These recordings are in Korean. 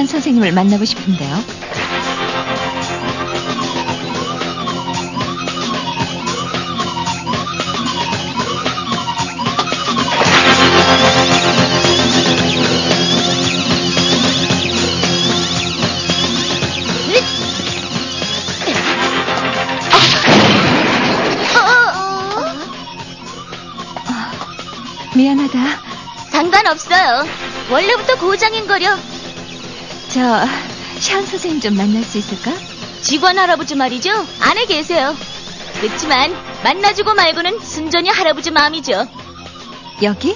시안 선생님을 만나고 싶은데요. 미안하다. 상관없어요. 원래부터 고장인거려. 시안 선생님 좀 만날 수 있을까? 직원 할아버지 말이죠. 안에 계세요. 그렇지만 만나주고 말고는 순전히 할아버지 마음이죠. 여기?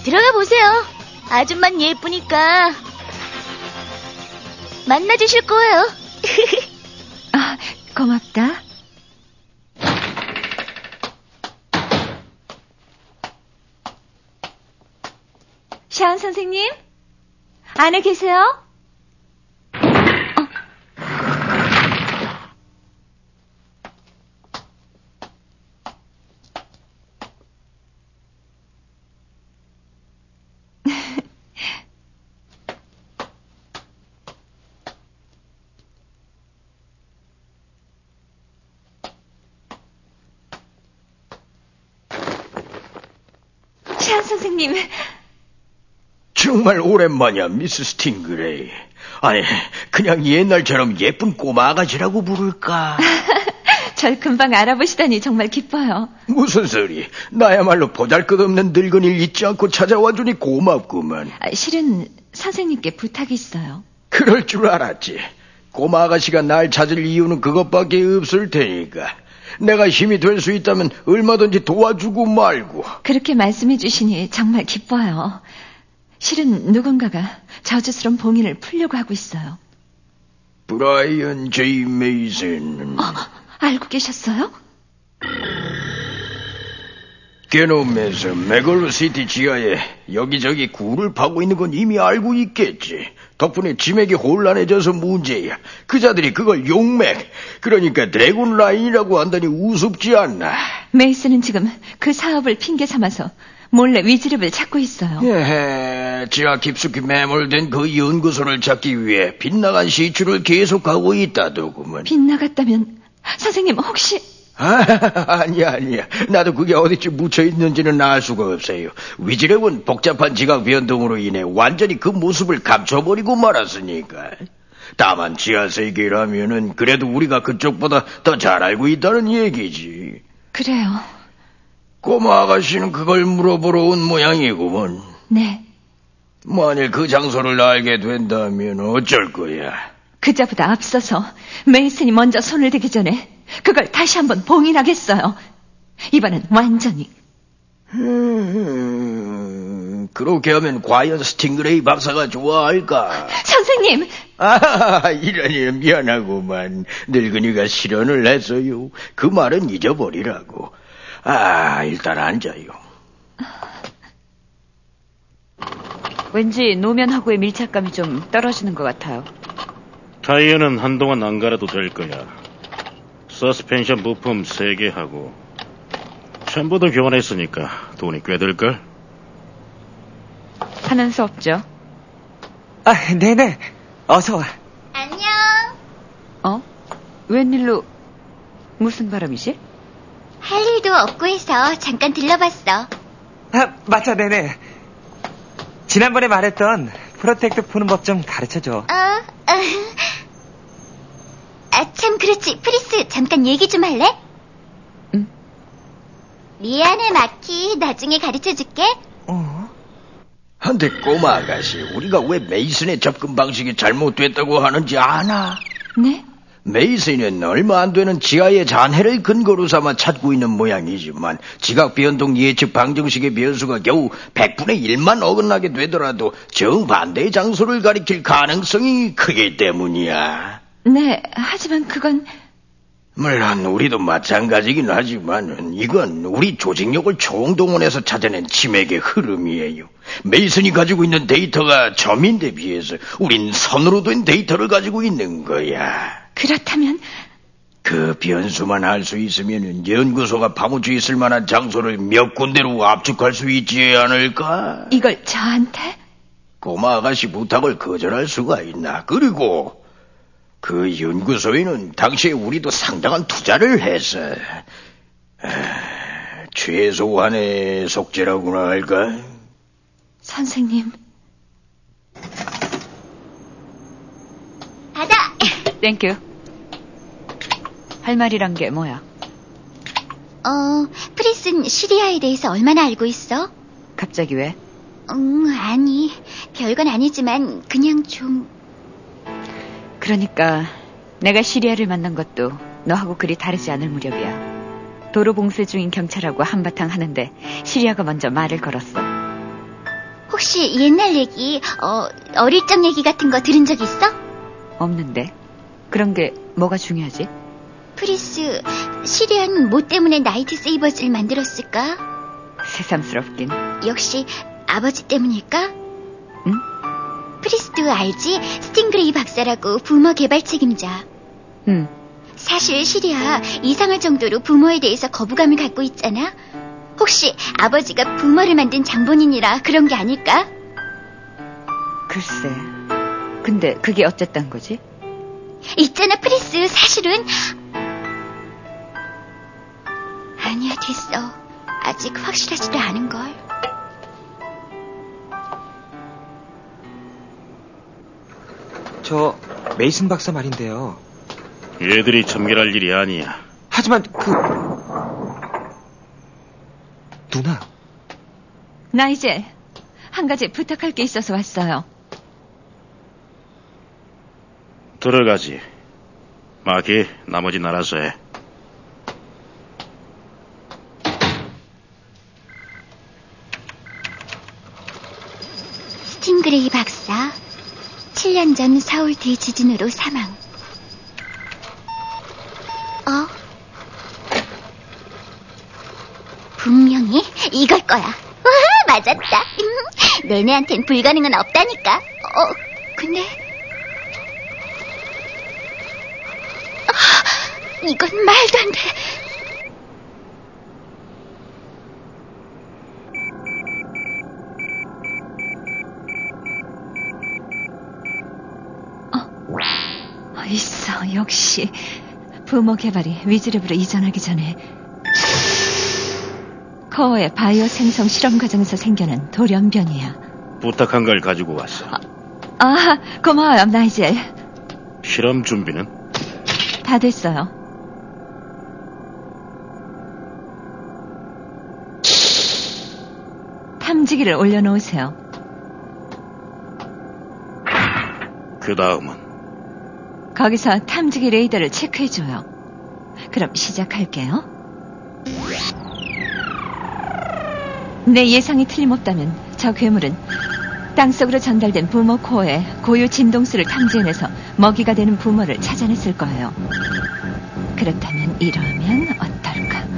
들어가 보세요. 아줌만 예쁘니까 만나주실 거예요. 고맙다. 시안 선생님? 안에 계세요? 시안 선생님. 정말 오랜만이야, 미스 스팅그레이. 아니, 그냥 옛날처럼 예쁜 꼬마 아가씨라고 부를까? 절 금방 알아보시다니 정말 기뻐요. 무슨 소리? 나야말로 보잘것없는 늙은이를 잊지 않고 찾아와주니 고맙구만. 실은 선생님께 부탁이 있어요. 그럴 줄 알았지. 꼬마 아가씨가 날 찾을 이유는 그것밖에 없을 테니까. 내가 힘이 될 수 있다면 얼마든지 도와주고 말고. 그렇게 말씀해 주시니 정말 기뻐요. 실은 누군가가 저주스러운 봉인을 풀려고 하고 있어요. 브라이언 제이 메이슨. 알고 계셨어요? 게놈에서 메걸로시티 지하에 여기저기 굴을 파고 있는 건 이미 알고 있겠지. 덕분에 지맥이 혼란해져서 문제야. 그자들이 그걸 용맥, 그러니까 드래곤 라인이라고 한다니 우습지 않나. 메이슨은 지금 그 사업을 핑계 삼아서 몰래 위즈릅을 찾고 있어요. 지하 깊숙이 매몰된 그 연구소를 찾기 위해 빗나간 시추를 계속하고 있다더구먼. 빗나갔다면 선생님 혹시... 아니야. 나도 그게 어디쯤 묻혀있는지는 알 수가 없어요. 위즈랩은 복잡한 지각 변동으로 인해 완전히 그 모습을 감춰버리고 말았으니까. 다만 지하세계라면은 그래도 우리가 그쪽보다 더 잘 알고 있다는 얘기지. 그래요. 꼬마 아가씨는 그걸 물어보러 온 모양이구먼. 네. 만일 그 장소를 알게 된다면 어쩔 거야? 그자보다 앞서서 메이슨이 먼저 손을 대기 전에 그걸 다시 한번 봉인하겠어요. 이번엔 완전히. 그렇게 하면 과연 스팅그레이 박사가 좋아할까? 선생님! 이러니 미안하구만. 늙은이가 실언을 했어요. 그 말은 잊어버리라고. 일단 앉아요. 왠지 노면하고의 밀착감이 좀 떨어지는 것 같아요. 타이어는 한동안 안 갈아도 될 거야. 서스펜션 부품 3개 하고 챔버도 교환했으니까 돈이 꽤 들걸? 하는 수 없죠. 네네. 어서 와. 안녕. 웬일로 무슨 바람이지? 할 일도 없고 해서 잠깐 들러봤어. 맞아, 네네. 지난번에 말했던 프로텍트 푸는 법 좀 가르쳐줘. 참 그렇지. 프리스, 잠깐 얘기 좀 할래? 응. 미안해, 마키. 나중에 가르쳐줄게. 한데 꼬마 아가씨, 우리가 왜 메이슨의 접근 방식이 잘못됐다고 하는지 아나? 네? 메이슨은 얼마 안 되는 지하의 잔해를 근거로 삼아 찾고 있는 모양이지만 지각 변동 예측 방정식의 변수가 겨우 100분의 1만 어긋나게 되더라도 정반대의 장소를 가리킬 가능성이 크기 때문이야. 네, 하지만 그건... 물론 우리도 마찬가지긴 하지만 이건 우리 조직력을 총동원해서 찾아낸 치맥의 흐름이에요. 메이슨이 가지고 있는 데이터가 점인데 비해서 우린 선으로 된 데이터를 가지고 있는 거야. 그렇다면... 그 변수만 알 수 있으면 연구소가 파묻혀 있을 만한 장소를 몇 군데로 압축할 수 있지 않을까? 이걸 저한테? 꼬마 아가씨 부탁을 거절할 수가 있나. 그리고 그 연구소에는 당시에 우리도 상당한 투자를 했어. 최소한의 속죄라고나 할까? 선생님. 받아! 땡큐. 할 말이란 게 뭐야? 프리스는 시리아에 대해서 얼마나 알고 있어? 갑자기 왜? 아니, 별건 아니지만 그냥 좀... 그러니까 내가 시리아를 만난 것도 너하고 그리 다르지 않을 무렵이야. 도로 봉쇄 중인 경찰하고 한바탕 하는데 시리아가 먼저 말을 걸었어. 혹시 옛날 얘기, 어릴 적 얘기 같은 거 들은 적 있어? 없는데? 그런 게 뭐가 중요하지? 프리스, 시리아는 뭐 때문에 나이트 세이버즈를 만들었을까? 새삼스럽긴. 역시 아버지 때문일까? 응? 프리스도 알지? 스팅그레이 박사라고 부모 개발 책임자. 응. 사실 시리아 이상할 정도로 부모에 대해서 거부감을 갖고 있잖아. 혹시 아버지가 부모를 만든 장본인이라 그런 게 아닐까? 글쎄. 근데 그게 어쨌단 거지? 있잖아, 프리스. 사실은... 아니야, 됐어. 아직 확실하지도 않은걸. 저 메이슨 박사 말인데요. 얘들이 참견할 일이 아니야. 하지만 누나. 나이젤, 한 가지 부탁할 게 있어서 왔어요. 들어가지. 마키, 나머진 알아서 해. 스팅그레이 박사, 7년 전 서울 대지진으로 사망. 분명히 이걸 거야. 우와, 맞았다. 내내한텐 불가능은 없다니까. 근데... 이건 말도 안 돼. 있어. 역시 부모 개발이 위즈랩으로 이전하기 전에 코어의 바이오 생성 실험 과정에서 생겨난 돌연변이야. 부탁한 걸 가지고 왔어. 고마워요, 나이젤. 실험 준비는? 다 됐어요. 탐지기를 올려놓으세요. 그 다음은? 거기서 탐지기 레이더를 체크해줘요. 그럼 시작할게요. 내 예상이 틀림없다면 저 괴물은 땅속으로 전달된 부모 코어의 고유 진동수를 탐지해내서 먹이가 되는 부모를 찾아냈을 거예요. 그렇다면 이러면 어떨까?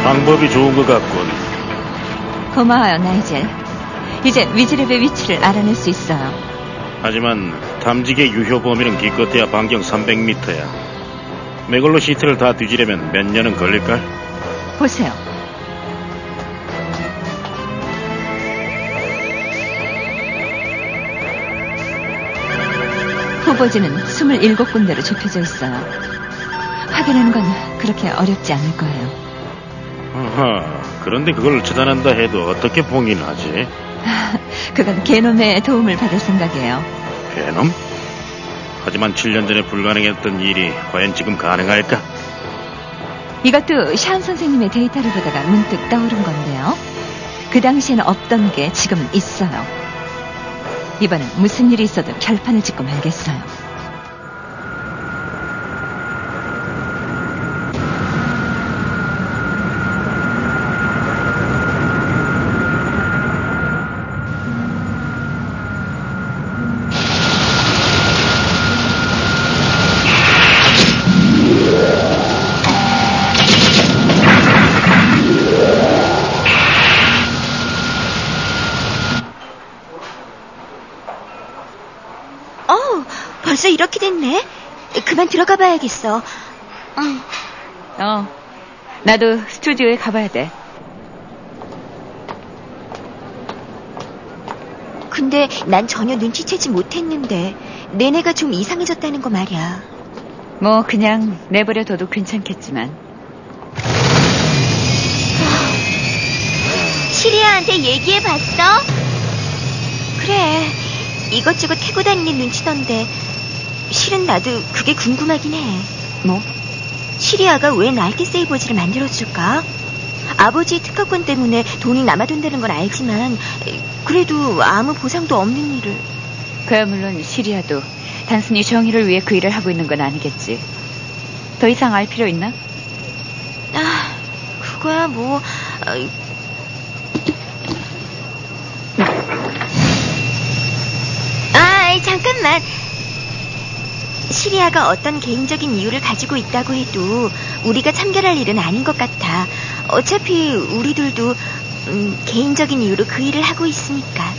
방법이 좋은 것 같군. 고마워요, 나이젤. 이제 위즈랩의 위치를 알아낼 수 있어요. 하지만 탐지기의 유효 범위는 기껏해야 반경 300m야. 메갈로 시트를 다 뒤지려면 몇 년은 걸릴걸? 보세요. 후보지는 27군데로 좁혀져 있어요. 확인하는 건 그렇게 어렵지 않을 거예요. 아하, 그런데 그걸 차단한다 해도 어떻게 봉인하지? 그건 게놈의 도움을 받을 생각이에요. 게놈? 하지만 7년 전에 불가능했던 일이 과연 지금 가능할까? 이것도 샤운 선생님의 데이터를 보다가 문득 떠오른 건데요. 그 당시에는 없던 게 지금은 있어요. 이번엔 무슨 일이 있어도 결판을 짓고 말겠어요. 벌써 이렇게 됐네. 그만 들어가 봐야겠어. 나도 스튜디오에 가봐야 돼. 근데 난 전혀 눈치채지 못했는데 내내가 좀 이상해졌다는 거 말이야. 뭐 그냥 내버려둬도 괜찮겠지만. 시리아한테 얘기해봤어? 그래, 이것저것 캐고 다니는 눈치던데 실은 나도 그게 궁금하긴 해. 뭐? 시리아가 왜 나이트 세이버즈를 만들어줄까? 아버지의 특허권 때문에 돈이 남아돈다는 건 알지만 그래도 아무 보상도 없는 일을. 그야 물론 시리아도 단순히 정의를 위해 그 일을 하고 있는 건 아니겠지. 더 이상 알 필요 있나? 그거야 뭐... 잠깐만. 시리아가 어떤 개인적인 이유를 가지고 있다고 해도 우리가 참견할 일은 아닌 것 같아. 어차피 우리들도 개인적인 이유로 그 일을 하고 있으니까.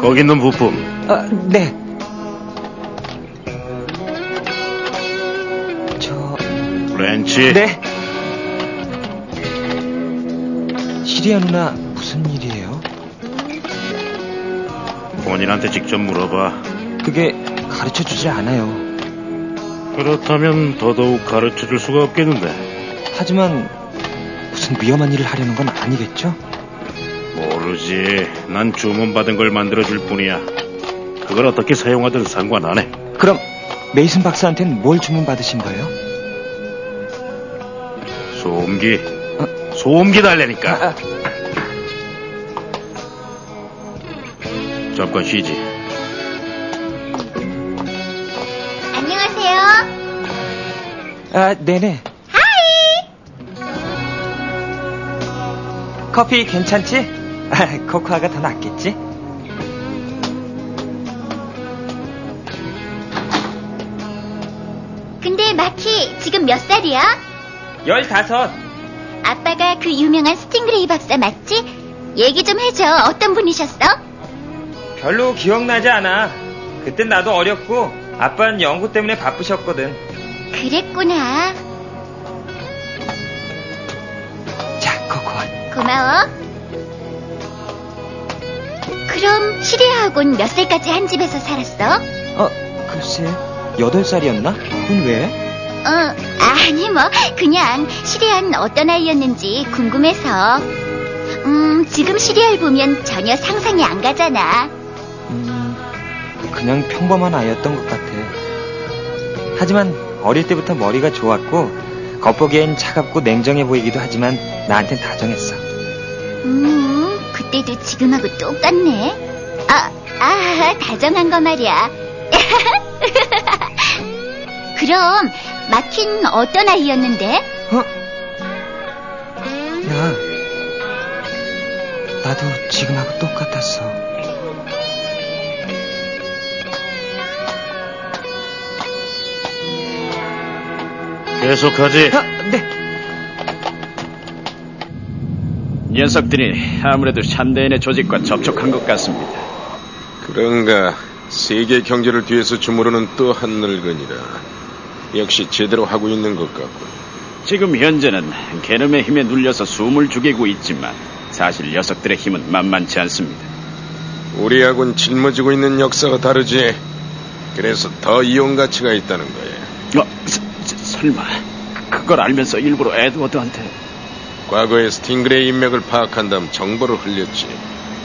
거기 있는 부품. 네. 렌치. 네. 시리아 누나 무슨 일이에요? 본인한테 직접 물어봐. 그게 가르쳐주질 않아요. 그렇다면 더더욱 가르쳐줄 수가 없겠는데. 하지만 무슨 위험한 일을 하려는 건 아니겠죠? 모르지. 난 주문받은 걸 만들어줄 뿐이야. 그걸 어떻게 사용하든 상관 안 해. 그럼 메이슨 박사한테는 뭘 주문받으신 거예요? 소음기. 소음기 달래니까. 잠깐 쉬지. 안녕하세요. 네네. 커피 괜찮지? 코코아가 더 낫겠지? 근데 마키 지금 몇 살이야? 15. 아빠가 그 유명한 스팅그레이 박사 맞지? 얘기 좀 해줘. 어떤 분이셨어? 별로 기억나지 않아. 그땐 나도 어렸고 아빠는 연구 때문에 바쁘셨거든. 그랬구나. 자, 코코아. 고마워. 그럼 시리아하고는 몇 살까지 한 집에서 살았어? 글쎄 8살이었나? 그건 왜? 아니 뭐 그냥 시리아는 어떤 아이였는지 궁금해서. 지금 시리아를 보면 전혀 상상이 안 가잖아. 그냥 평범한 아이였던 것 같아. 하지만 어릴 때부터 머리가 좋았고 겉보기엔 차갑고 냉정해 보이기도 하지만 나한텐 다정했어. 그때도 지금하고 똑같네. 다정한 거 말이야. 그럼 마키는 어떤 아이였는데? 야, 나도 지금하고 똑같았어. 계속하지. 네. 녀석들이 아무래도 샴데인의 조직과 접촉한 것 같습니다. 그런가. 세계 경제를 뒤에서 주무르는 또 한 늙은이라. 역시 제대로 하고 있는 것 같군. 지금 현재는 게놈의 힘에 눌려서 숨을 죽이고 있지만 사실 녀석들의 힘은 만만치 않습니다. 우리하고는 짊어지고 있는 역사가 다르지. 그래서 더 이용 가치가 있다는 거야. 설마 그걸 알면서 일부러 에드워드한테... 과거에 스팅그레이 인맥을 파악한 다음 정보를 흘렸지.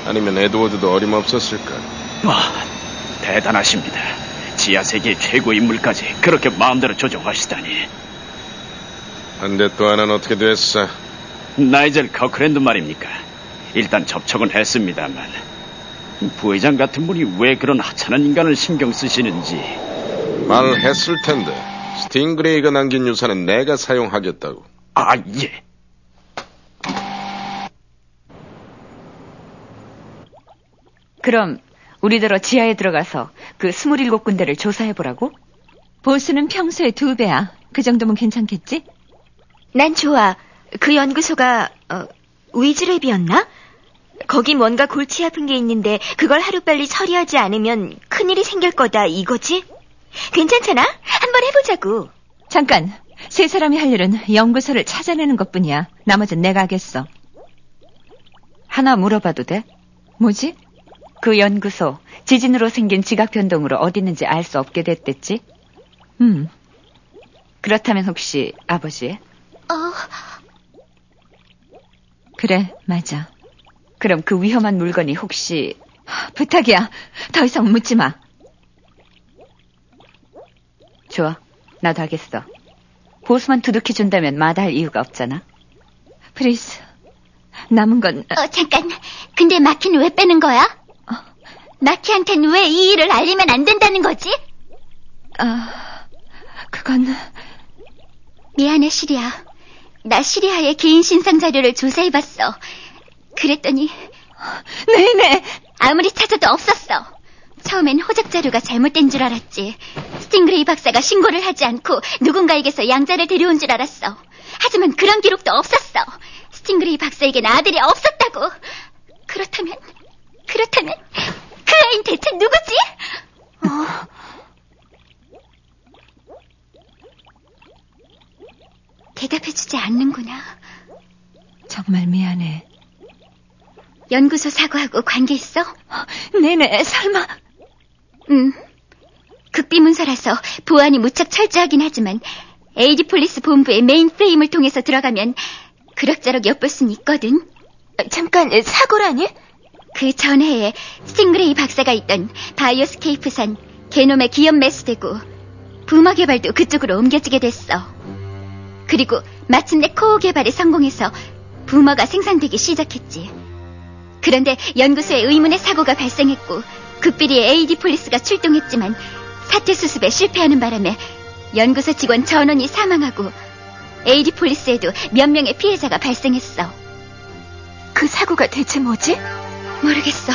아니면 에드워드도 어림없었을까. 대단하십니다. 지하세계 최고 인물까지 그렇게 마음대로 조종하시다니. 한데 또 하나는 어떻게 됐어? 나이젤 커크랜드 말입니까? 일단 접촉은 했습니다만 부회장 같은 분이 왜 그런 하찮은 인간을 신경 쓰시는지. 말했을 텐데. 스팅그레이가 남긴 유산은 내가 사용하겠다고. 예. 그럼 우리더러 지하에 들어가서 그 27군데를 조사해보라고? 보수는 평소에 2배야. 그 정도면 괜찮겠지? 난 좋아. 그 연구소가 위즈랩이었나? 거긴 뭔가 골치 아픈 게 있는데 그걸 하루빨리 처리하지 않으면 큰일이 생길 거다 이거지? 괜찮잖아? 한번 해보자고. 잠깐. 세 사람이 할 일은 연구소를 찾아내는 것뿐이야. 나머진 내가 하겠어. 하나 물어봐도 돼? 뭐지? 그 연구소 지진으로 생긴 지각 변동으로 어디 있는지 알 수 없게 됐댔지? 그렇다면 혹시 아버지? 그래, 맞아. 그럼 그 위험한 물건이 혹시... 부탁이야. 더 이상 묻지 마. 좋아. 나도 하겠어. 보수만 두둑해준다면 마다할 이유가 없잖아. 프리스, 남은 건... 잠깐. 근데 마키는 왜 빼는 거야? 마키한텐 왜 이 일을 알리면 안 된다는 거지? 그건... 미안해, 시리아. 나 시리아의 개인 신상 자료를 조사해봤어. 그랬더니... 네네. 아무리 찾아도 없었어. 처음엔 호적 자료가 잘못된 줄 알았지. 스팅그레이 박사가 신고를 하지 않고 누군가에게서 양자를 데려온 줄 알았어. 하지만 그런 기록도 없었어. 스팅그레이 박사에겐 아들이 없었다고. 그렇다면 그 아이는 대체 누구지? 대답해주지 않는구나. 정말 미안해. 연구소 사고하고 관계 있어? 네네, 설마... 극비문서라서 보안이 무척 철저하긴 하지만 에이디폴리스 본부의 메인프레임을 통해서 들어가면 그럭저럭 엿볼 순 있거든. 잠깐, 사고라니? 그 전해에 스팅그레이 박사가 있던 바이오스케이프산 게놈에 기업 매수되고 부머 개발도 그쪽으로 옮겨지게 됐어. 그리고 마침내 코어 개발에 성공해서 부머가 생산되기 시작했지. 그런데 연구소에 의문의 사고가 발생했고 극비리의 에이디폴리스가 출동했지만 사태 수습에 실패하는 바람에 연구소 직원 전원이 사망하고 에이디폴리스에도 몇 명의 피해자가 발생했어. 그 사고가 대체 뭐지? 모르겠어.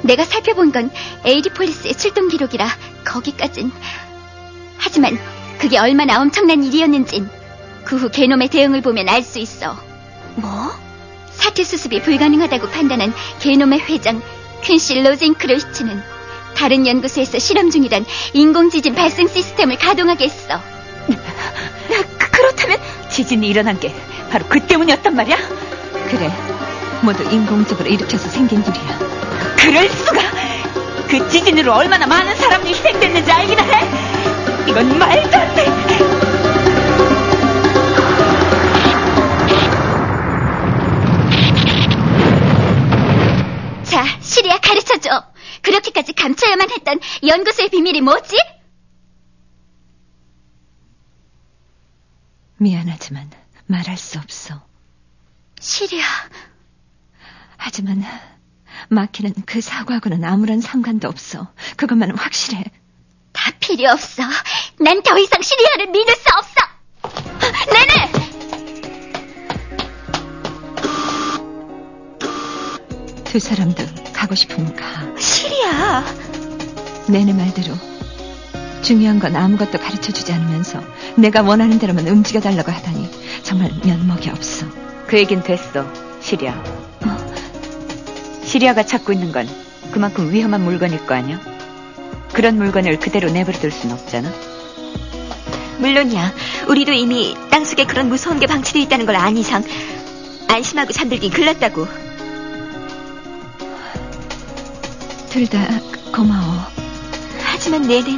내가 살펴본 건 에이디폴리스의 출동 기록이라 거기까진. 하지만 그게 얼마나 엄청난 일이었는진 그 후 게놈의 대응을 보면 알 수 있어. 뭐? 사태 수습이 불가능하다고 판단한 게놈의 회장 퀸시 로젠크로이츠는 다른 연구소에서 실험 중이란 인공지진 발생 시스템을 가동하게 했어. 그렇다면 지진이 일어난 게 바로 그 때문이었단 말이야? 그래, 모두 인공적으로 일으켜서 생긴 일이야. 그럴 수가! 그 지진으로 얼마나 많은 사람이 희생됐는지 알기나 해? 이건 말도 안 돼! 자, 시리아 가르쳐줘. 그렇게까지 감춰야만 했던 연구소의 비밀이 뭐지? 미안하지만 말할 수 없어. 시리아. 하지만 마키는 그 사고하고는 아무런 상관도 없어. 그것만은 확실해. 다 필요 없어. 난 더 이상 시리아를 믿을 수 없어. 네네! 두 사람도 가고 싶으면 가. 시리아. 내내 말대로 중요한 건 아무것도 가르쳐주지 않으면서 내가 원하는 대로만 움직여달라고 하다니 정말 면목이 없어. 그 얘긴 됐어, 시리아. 시리아가 찾고 있는 건 그만큼 위험한 물건일 거 아니야? 그런 물건을 그대로 내버려둘 순 없잖아. 물론이야. 우리도 이미 땅속에 그런 무서운 게 방치되어 있다는 걸 안 이상 안심하고 잠들긴 글렀다고. 둘 다 고마워. 하지만 내는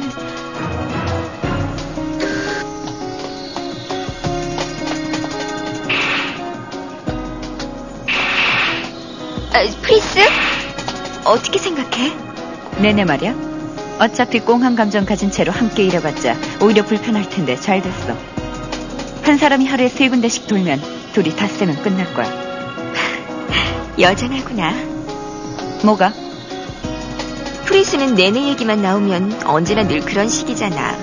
프리스? 어떻게 생각해? 내내 말이야. 어차피 꽁한 감정 가진 채로 함께 일해봤자 오히려 불편할 텐데 잘 됐어. 한 사람이 하루에 3군데씩 돌면 둘이 닷새면 끝날 거야. 여전하구나. 뭐가? 프리스는 내내 얘기만 나오면 언제나 늘 그런 식이잖아.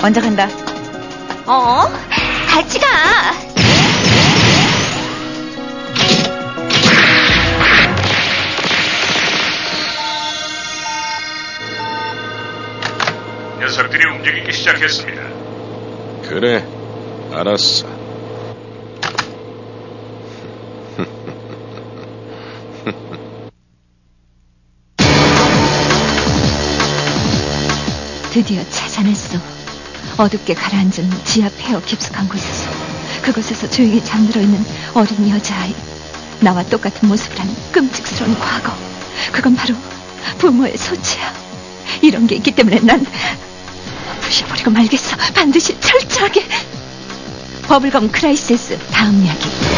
먼저 간다. 같이 가. 녀석들이 움직이기 시작했습니다. 그래, 알았어. 드디어 찾아냈어. 어둡게 가라앉은 지하 폐허 깊숙한 곳에서, 그곳에서 조용히 잠들어 있는 어린 여자아이. 나와 똑같은 모습을 하는 끔찍스러운 과거. 그건 바로 부모의 소치야. 이런 게 있기 때문에 난 부셔버리고 말겠어. 반드시 철저하게. 버블검 크라이시스 다음 이야기.